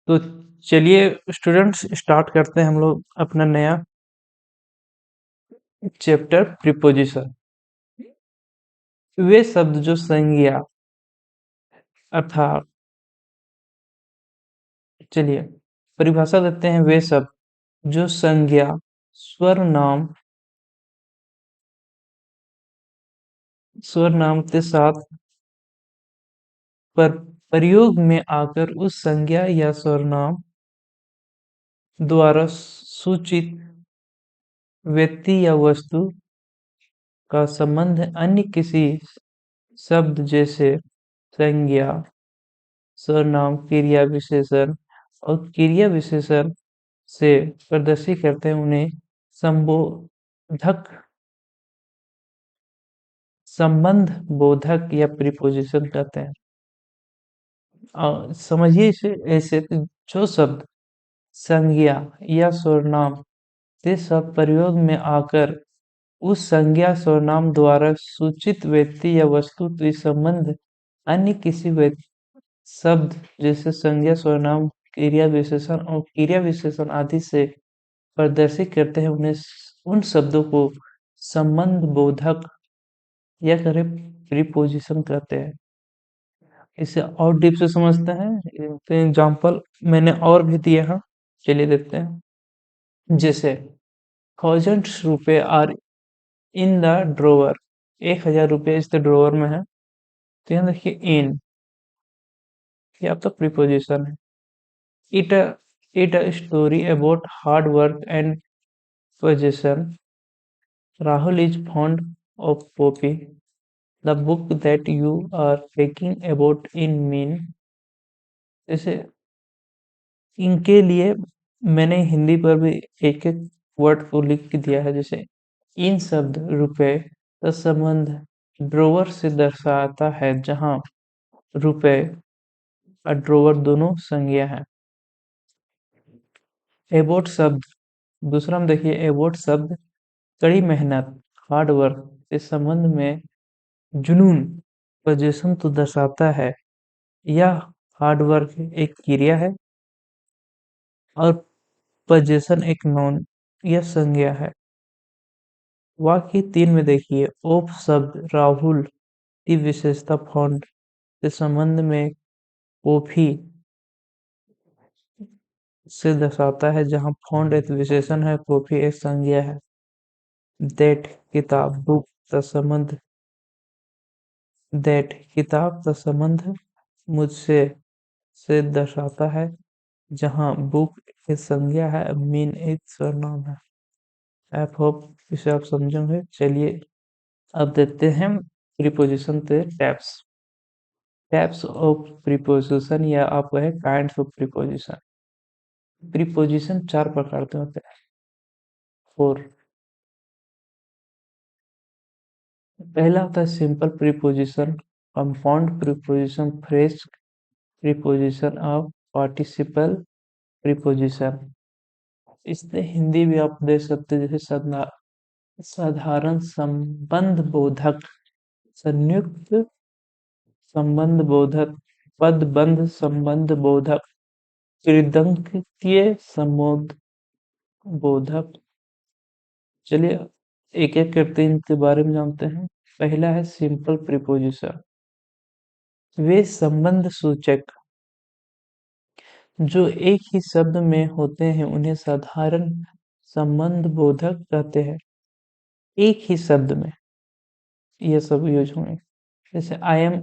तो चलिए students, start करते हैं हम लोग अपना नया चैप्टर प्रीपोजिशन। वे शब्द जो संज्ञा अर्थात, चलिए परिभाषा देते हैं। वे शब्द जो संज्ञा स्वर नाम के साथ पर प्रयोग में आकर उस संज्ञा या सर्वनाम द्वारा सूचित व्यक्ति या वस्तु का संबंध अन्य किसी शब्द जैसे संज्ञा, सर्वनाम, क्रिया विशेषण और क्रिया विशेषण से प्रदर्शित करते हैं, उन्हें संबोधक संबंध बोधक या प्रीपोजिशन कहते हैं। समझिए इसे ऐसे कि जो शब्द संज्ञा या सर्वनाम से सब प्रयोग में आकर उस संज्ञा सर्वनाम द्वारा सूचित व्यक्ति या वस्तु के संबंध अन्य किसी शब्द जैसे संज्ञा, सर्वनाम, क्रिया विशेषण और क्रिया विशेषण आदि से प्रदर्शित करते हैं, उन्हें उन शब्दों को संबंध बोधक या करें प्रीपोजिशन कहते हैं। इसे और डीप से समझते हैं तो एग्जाम्पल मैंने और भी दिए हैं, चलिए देखते हैं। जैसे थाउजेंड्स रुपए आर इन द ड्रोवर, 1000 रुपये इस ड्रोवर में है। तो यहाँ देखिए इन, ये आपका प्रीपोजिशन है। It a story about hard work and possession. Rahul is fond of Poppy. The book that you are talking about in mean. जैसे इनके लिए मैंने हिंदी पर भी एक एक वर्ड को लिख के दिया है। जैसे इन शब्द रुपए का संबंध ड्रोवर से दर्शाता है, जहां रुपए और ड्रोवर दोनों संज्ञा है। एबोट शब्द, दूसरा में देखिए एबोट शब्द कड़ी मेहनत, हार्ड वर्क के संबंध में जुनून, पोजेशन तो दर्शाता है। यह हार्ड वर्क एक क्रिया है और पोजेशन एक नाउन या संज्ञा है। वाक्य 3 में देखिए ओप शब्द राहुल की विशेषता फॉन्ट के संबंध में ओफी से दर्शाता है, जहां फॉन्ट एक विशेषण है, कॉफी एक संज्ञा है। दैट किताब, बुक का संबंध दैट किताब का संबंध मुझसे से दर्शाता है, जहां बुक एक संज्ञा है, मीन एक सर्वनाम है। आई होप इसे आप समझोगे। चलिए अब देखते हैं प्रीपोजिशन के टाइप्स ऑफ प्रीपोजिशन, या आप कहें काइंड्स ऑफ प्रीपोजिशन। प्रीपोजिशन 4 प्रकार के होते हैं। 4। पहला होता है simple preposition, compound preposition, phrase preposition और पार्टिसिपल प्रीपोजिशन। इससे हिंदी भी आप दे सकते हैं, जैसे साधारण संबंध बोधक, संयुक्त संबंध बोधक, पदबंध संबंध बोधक, कृदंतीय संबंध बोधक। चलिए एक एक करते इनके बारे में जानते हैं। पहला है सिंपल प्रीपोजिशन। वे संबंध सूचक जो एक ही शब्द में होते हैं, उन्हें साधारण संबंध बोधक कहते हैं। एक ही शब्द में ये सब यूज होंगे। जैसे I am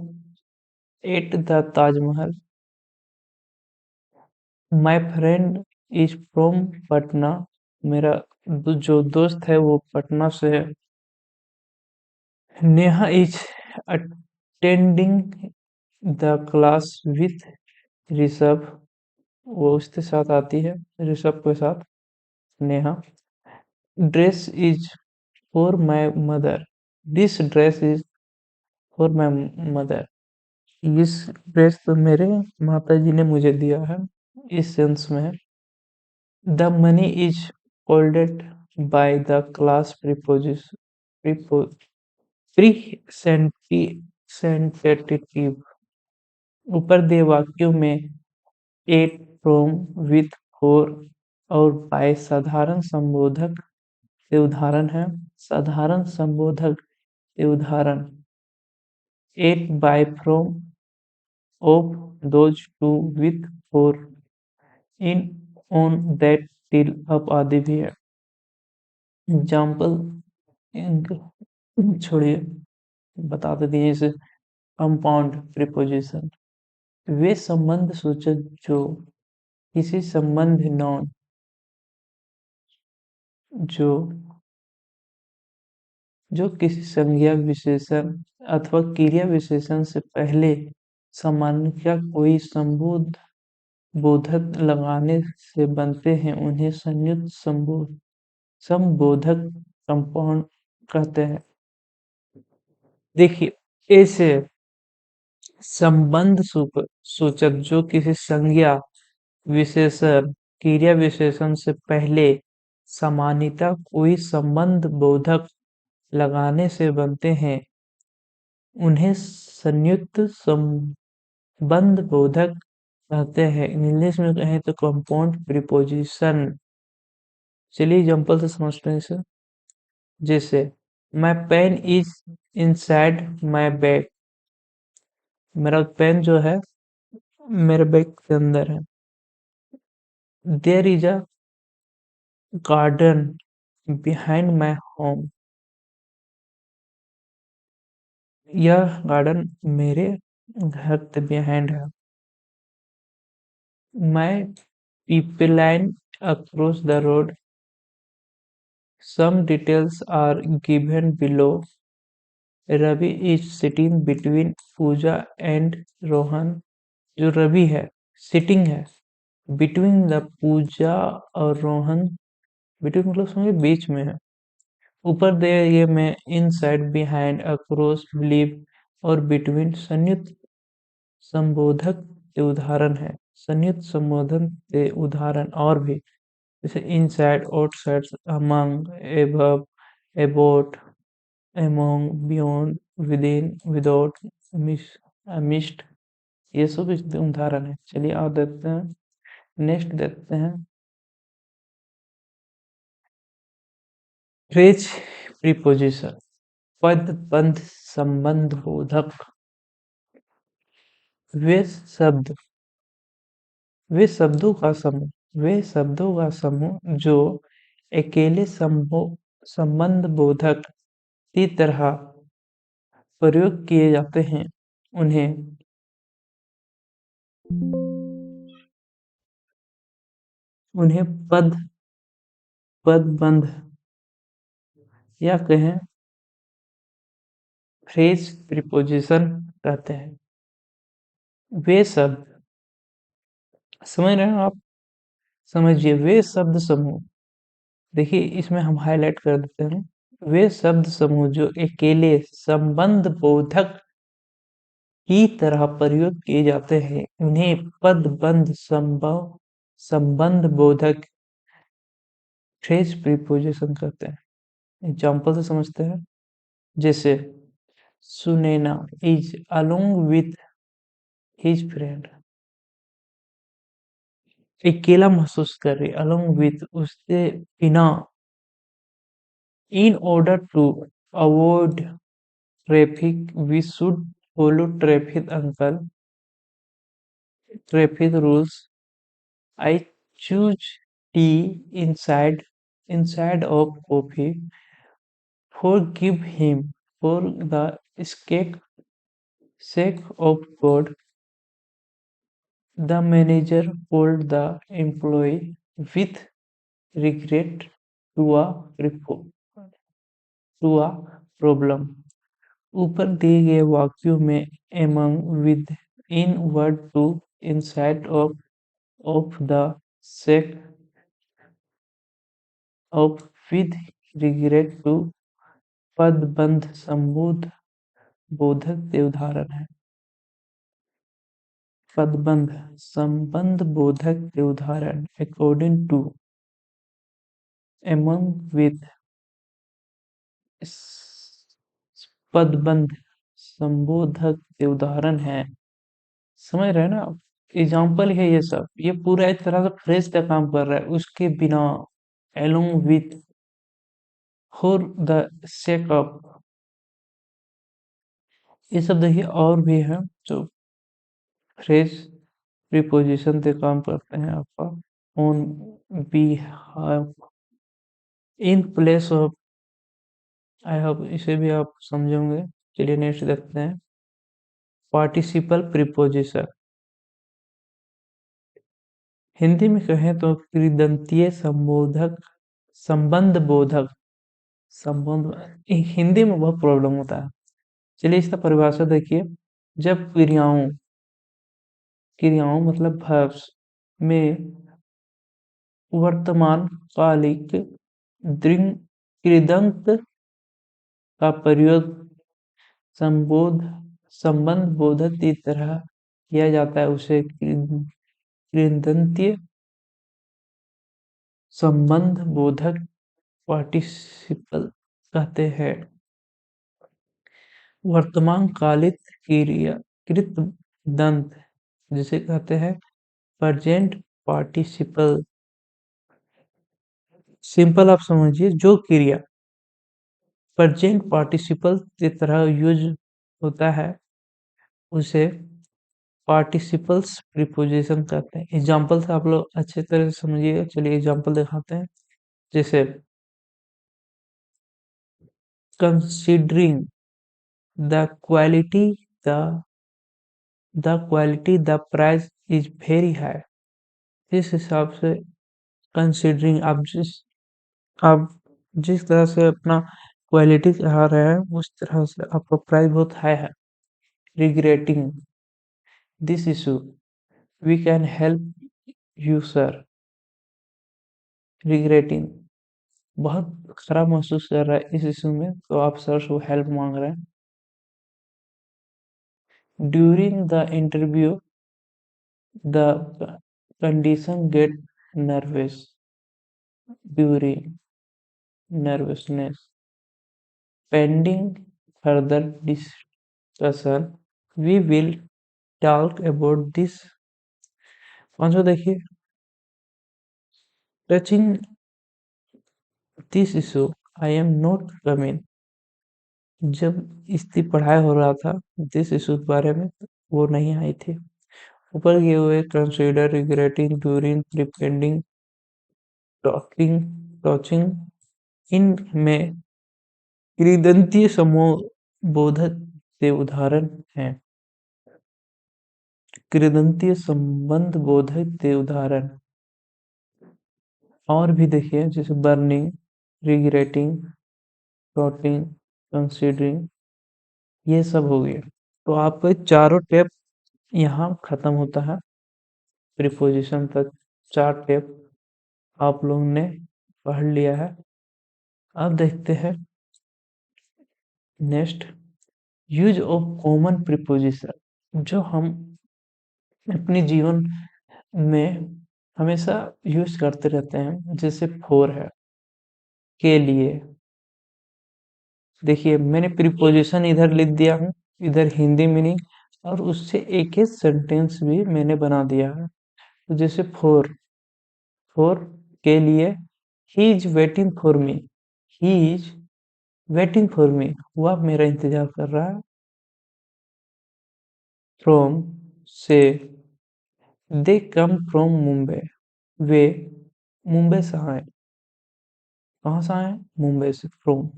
at the Taj Mahal, my friend is from Patna, मेरा जो दोस्त है वो पटना से है। Neha is attending the class with Rishabh, वो उसके साथ आती है, ऋषभ के साथ Neha. Dress is for my mother, this dress is for my mother, इस ड्रेस तो मेरे माता जी ने मुझे दिया है, इस सेंस में है। The money is holded by the class representative. ऊपर दिए वाक्यों में एट फ्रॉम, विथ, फॉर और बाय साधारण संबोधक के उदाहरण है। साधारण संबोधक के उदाहरण at, by, from, of, those, to, with, for, in, on, that, till, up आदि भी है। एग्जाम्पल छोड़िए, बता देते हैं इसे। कंपाउंड प्रीपोजिशन, वे संबंध सूचक जो किसी संबंध नॉन जो जो किसी संज्ञा विशेषण अथवा क्रिया विशेषण से पहले सामान्यतः कोई बोधक लगाने से बनते हैं, उन्हें संयुक्त संबोधक कंपाउंड कहते हैं। देखिए, ऐसे संबंध सूचक जो किसी संज्ञा विशेषण क्रिया विशेषण से पहले सामान्यतः कोई संबंध बोधक लगाने से बनते हैं, उन्हें संयुक्त संबंध बोधक कहते हैं। इंग्लिश में कहें तो कंपाउंड प्रीपोजिशन। चलिए एग्जांपल से समझते हैं इसे। जैसे my pen is inside my bag, मेरा पेन जो है मेरे बैग के अंदर है। There is a garden behind my home, यह गार्डन मेरे घर के बिहाइंड है। My pipeline across the road, some details are given below. Ravi is sitting between Pooja and Rohan, जो रवि है सिटिंग है बिटवीन द पूजा और रोहन, बिटवीन मतलब समझे बीच में है। ऊपर दे ये में इन साइड, बिहाइंड, अक्रॉस, बिलीव और बिटवीन संयुक्त संबोधक के उदाहरण है। संयुक्त संबोधन के उदाहरण और भी, जैसे inside, outside, among, above, about, among, beyond, within, without, amidst, ये सब इसके उदाहरण है। चलिए और देखते हैं, नेक्स्ट देखते हैं फ्रेज प्रीपोजिशन, पद बंध संबंध बोधक। वे शब्द वे शब्दों का समूह जो अकेले संबंध बोधक की तरह प्रयोग किए जाते हैं, उन्हें उन्हें पदबंध या कहें फ्रेज प्रीपोजिशन कहते हैं। वे शब्द, समझ रहे हैं आप? समझिए, वे शब्द समूह, देखिए इसमें हम हाईलाइट कर देते हैं। वे शब्द समूह जो अकेले संबंध बोधक की तरह प्रयोग किए जाते हैं, उन्हें पदबंध संबंध बोधक फ्रेज प्रीपोजिशन कहते हैं। एग्जाम्पल से समझते हैं। जैसे Sunaina is along with his friend, अकेला महसूस कर रही, अलोंग विथ उससे बिना। In order to avoid traffic we should follow traffic rules. I choose tea inside of coffee, forgive him for the sake of God. The manager told the employee with regret to a problem। ऊपर दिए गए वाक्यों में among, with, in, word to, inside of the sake of, with regret to पदबंध संबोध बोधक के उदाहरण है। पदबंध संबंध बोधक के उदाहरण अकॉर्डिंग टू, among, with। पदबंध संबोधक के उदाहरण है। समझ रहे हैं ना आप? एग्जाम्पल है ये सब, ये पूरा एक तरह से फ्रेज का काम कर रहा है, उसके बिना, along with, for the sake of, ये सब देखिए और भी है जो फ्रेज प्रीपोजिशन से काम करते हैं आपका। On, behalf, in place of, I hope इसे भी आप समझोगे। चलिए नेक्स्ट देखते हैं, पार्टिसिपल प्रीपोजिशन। हिंदी में कहें तो कृदंतीय संबोधक, संबंध बोधक, संबंध, हिंदी में बहुत प्रॉब्लम होता है। चलिए इसका परिभाषा देखिए, जब क्रियाओं, क्रियाओं मतलब verbs में वर्तमान कालिक दृंग कृदंत का प्रयोग संबोध, संबंध बोधक की तरह किया जाता है, उसे कृदंतीय संबंध बोधक पार्टिसिपल कहते हैं। वर्तमान कालिक क्रिया कृत दंत जिसे कहते हैं प्रेजेंट पार्टिसिपल। सिंपल आप समझिए, जो क्रिया प्रेजेंट पार्टिसिपल की तरह यूज होता है उसे पार्टिसिपल्स प्रीपोजिशन कहते हैं। एग्जाम्पल से आप लोग अच्छे तरह से समझिएगा। चलिए एग्जाम्पल दिखाते हैं, जैसे considering the quality, the quality the price is very high. इस हिसाब से कंसिडरिंग, आप जिस तरह से अपना क्वालिटी चाह रहे हैं उस तरह से आपका प्राइस बहुत हाई है। Regretting this issue, we can help you sir. Regretting, बहुत खराब महसूस कर रहा है इस इशू में, तो आप सर से हेल्प मांग रहे हैं। During the interview the condition get nervous, during, nervousness. Pending further discussion, we will talk about this. पांचवा देखिए, touching this issue I am not coming. जब इसकी पढ़ाई हो रहा था दिस इशू के बारे में, वो नहीं आई थी। ऊपर किए हुए कंसीडर, रिग्रेटिंग, ड्यूरिंग, प्रिपेंडिंग, टॉकिंग, टॉचिंग, इन में कृदंतीय समूह बोधक के उदाहरण हैं। कृदंतीय संबंध बोधक के उदाहरण और भी देखिए, जैसे बर्निंग, रिग्रेटिंग, टॉटिंग, कंसीडरिंग, ये सब हो गया। तो आपके चारों टेप यहाँ खत्म होता है, प्रीपोजिशन तक 4 टेप आप लोगों ने पढ़ लिया है। अब देखते हैं next, use of common preposition, जो हम अपने जीवन में हमेशा यूज करते रहते हैं। जैसे फॉर है, के लिए। देखिए मैंने प्रीपोजिशन इधर लिख दिया हूँ, इधर हिंदी मीनिंग, और उससे एक ही सेंटेंस भी मैंने बना दिया है। तो जैसे फॉर, फॉर के लिए, he is waiting for me, he is waiting for me, वह मेरा इंतजार कर रहा है। फ्रॉम से, दे कम फ्रॉम मुंबई, वे मुंबई से आए। कहाँ से आए? मुंबई से। फ्रॉम।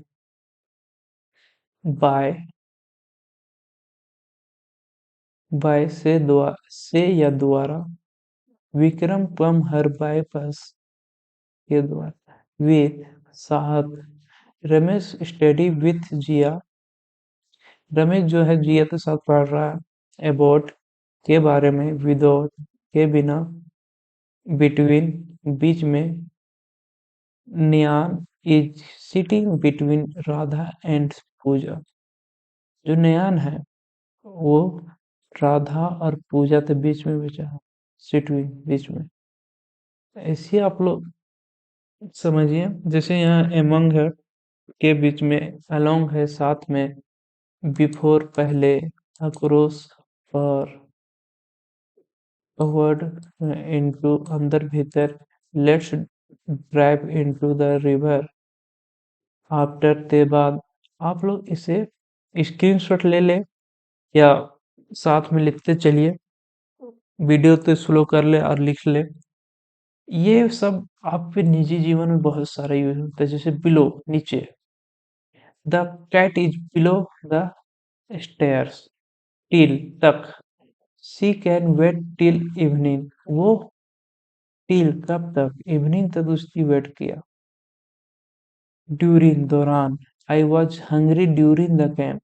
बाय, बाय से, से या द्वारा। विक्रम कम हर बाय बस के द्वारा। विथ, साथ। रमेश स्टडी विथ जिया, रमेश जो है जिया के साथ पढ़ रहा है। अबाउट, के बारे में। विदाउट, के बिना। बिटवीन, बीच में। Niyan is sitting between Radha and Puja, जो नयान है वो राधा और पूजा के बीच में बचा है, सिटविन, बीच में। ऐसे आप लोग समझिए, जैसे यहाँ एमंग है, के बीच में। अलोंग है, साथ में। बिफोर, पहले। अक्रॉस, पर। वर्ड इनटू अंदर भीतर, let's drive into the river after के बाद आप लोग इसे स्क्रीनशॉट ले ले या साथ में लिखते चलिए, वीडियो तो स्लो कर ले और लिख ले। ये सब आपके निजी जीवन में बहुत सारा यूज होता है, जैसे बिलो नीचे, the cat is below the stairs, till तक, she can wait till evening, वो टिल कब तक, इवनिंग तक उसकी वेट किया। ड्यूरिंग दौरान, I was hungry during the game,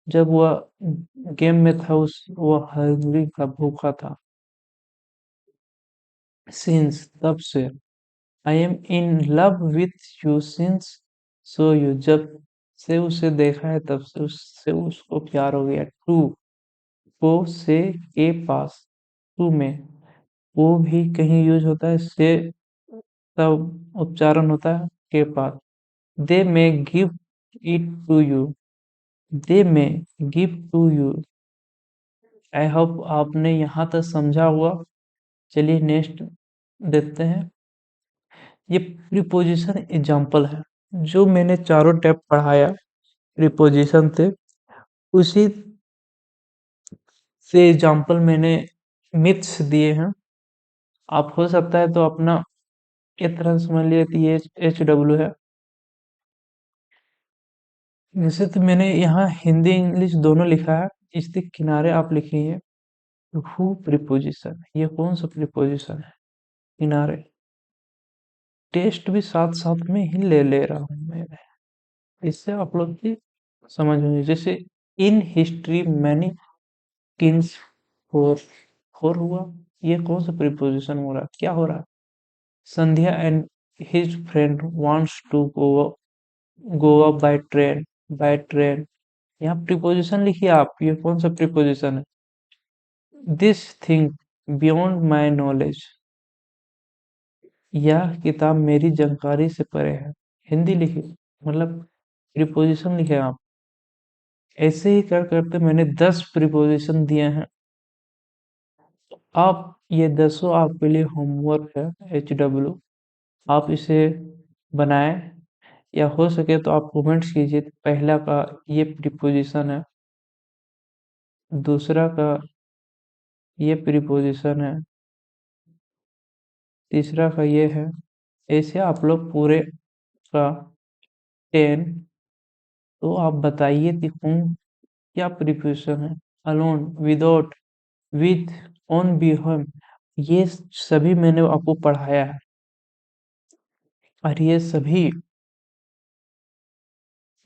जब वह गेम में था उस वह हंग्री था, भूखा था। सिंस तब से, I am in love with you since so you, जब से उसे देखा है तब से उससे उसको प्यार हो गया। टू, को से के पास, टू में वो भी कहीं यूज होता है, से तब उच्चारण होता है के पास। They may give it to you, they may give to you. I hope आपने यहाँ तक समझा हुआ। चलिए नेक्स्ट देखते हैं। ये प्रीपोजिशन एग्जाम्पल है, जो मैंने चारों टैब पढ़ाया प्रीपोजिशन थे, उसी से एग्जाम्पल मैंने मिथ्स दिए हैं। आप हो सकता है तो अपना एक तरह से समझ लिए कि ये HW है। वैसे तो मैंने यहाँ हिंदी इंग्लिश दोनों लिखा है, इसके किनारे आप लिखिए हु प्रीपोजिशन, ये कौन सा प्रीपोजिशन है किनारे। टेस्ट भी साथ साथ में ही ले ले रहा हूँ मैं, इससे आप लोग की समझ होंगे। जैसे in history many Kings four, four हुआ, ये कौन सा प्रीपोजिशन हो रहा है, क्या हो रहा है। Sandhya and his friend wants to Goa by train, यहाँ प्रीपोजिशन लिखिए आप, ये कौन सा प्रीपोजिशन है। This thing beyond my knowledge, यह किताब मेरी जानकारी से परे है। हिंदी लिखिए, मतलब प्रीपोजिशन लिखे आप। ऐसे ही कर करते मैंने 10 प्रीपोजिशन दिए हैं। आप ये 10 आपके लिए होमवर्क है, HW, आप इसे बनाएं, या हो सके तो आप कमेंट्स कीजिए। पहला का ये प्रीपोजिशन है, दूसरा का ये प्रीपोजिशन है, तीसरा का ये है। ऐसे आप लोग पूरे का 10, तो आप बताइए कि कौन क्या प्रीपोजिशन है। Alone, without, with, on, behind, ये सभी मैंने आपको पढ़ाया है, और ये सभी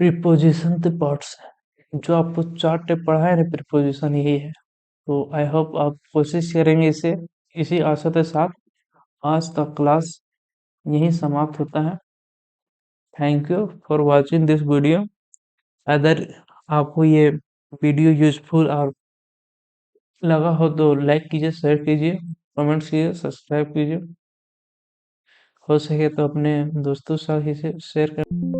प्रीपोजिशन के पार्ट्स हैं। जो आपको 4 टाइप पढ़ा है ना प्रीपोजिशन, यही है। तो आई होप आप कोशिश करेंगे इसे। इसी आशा के साथ आज का क्लास यही समाप्त होता है। Thank you for watching this video. अगर आपको ये वीडियो यूजफुल और लगा हो तो लाइक कीजिए, शेयर कीजिए, कमेंट्स कीजिए, सब्सक्राइब कीजिए। हो सके तो अपने दोस्तों के साथ इसे शेयर करें।